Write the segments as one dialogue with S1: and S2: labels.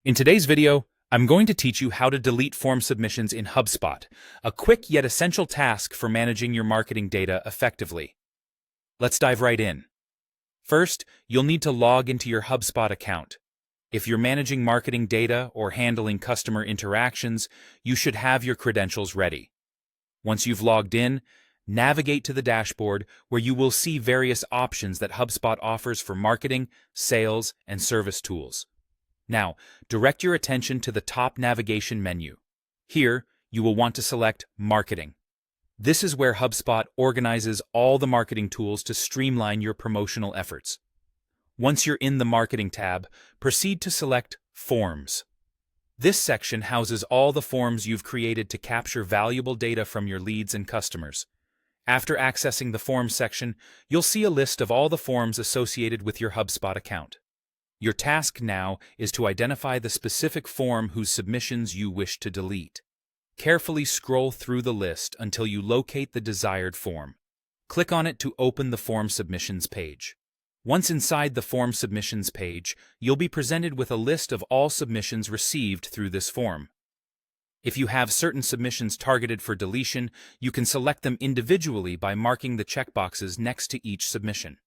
S1: In today's video, I'm going to teach you how to delete form submissions in HubSpot, a quick yet essential task for managing your marketing data effectively. Let's dive right in. First, you'll need to log into your HubSpot account. If you're managing marketing data or handling customer interactions, you should have your credentials ready. Once you've logged in, navigate to the dashboard where you will see various options that HubSpot offers for marketing, sales, and service tools. Now, direct your attention to the top navigation menu. Here, you will want to select Marketing. This is where HubSpot organizes all the marketing tools to streamline your promotional efforts. Once you're in the Marketing tab, proceed to select Forms. This section houses all the forms you've created to capture valuable data from your leads and customers. After accessing the Forms section, you'll see a list of all the forms associated with your HubSpot account. Your task now is to identify the specific form whose submissions you wish to delete. Carefully scroll through the list until you locate the desired form. Click on it to open the Form Submissions page. Once inside the Form Submissions page, you'll be presented with a list of all submissions received through this form. If you have certain submissions targeted for deletion, you can select them individually by marking the checkboxes next to each submission.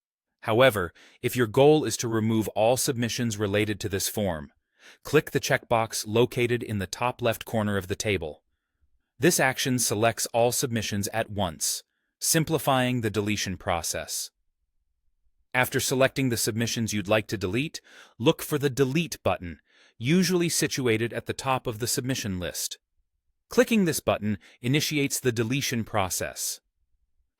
S1: However, if your goal is to remove all submissions related to this form, click the checkbox located in the top left corner of the table. This action selects all submissions at once, simplifying the deletion process. After selecting the submissions you'd like to delete, look for the Delete button, usually situated at the top of the submission list. Clicking this button initiates the deletion process.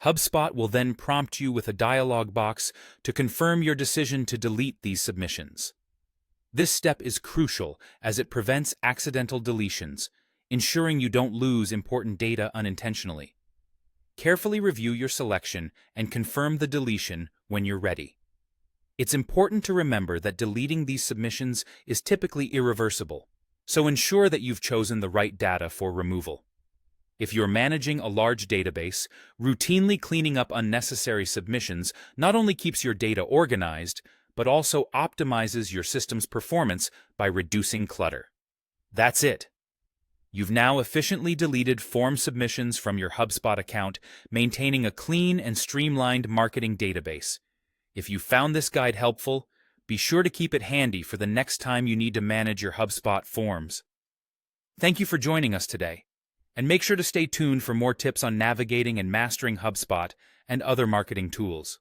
S1: HubSpot will then prompt you with a dialog box to confirm your decision to delete these submissions. This step is crucial as it prevents accidental deletions, ensuring you don't lose important data unintentionally. Carefully review your selection and confirm the deletion when you're ready. It's important to remember that deleting these submissions is typically irreversible, so ensure that you've chosen the right data for removal. If you're managing a large database, routinely cleaning up unnecessary submissions not only keeps your data organized, but also optimizes your system's performance by reducing clutter. That's it. You've now efficiently deleted form submissions from your HubSpot account, maintaining a clean and streamlined marketing database. If you found this guide helpful, be sure to keep it handy for the next time you need to manage your HubSpot forms. Thank you for joining us today. And make sure to stay tuned for more tips on navigating and mastering HubSpot and other marketing tools.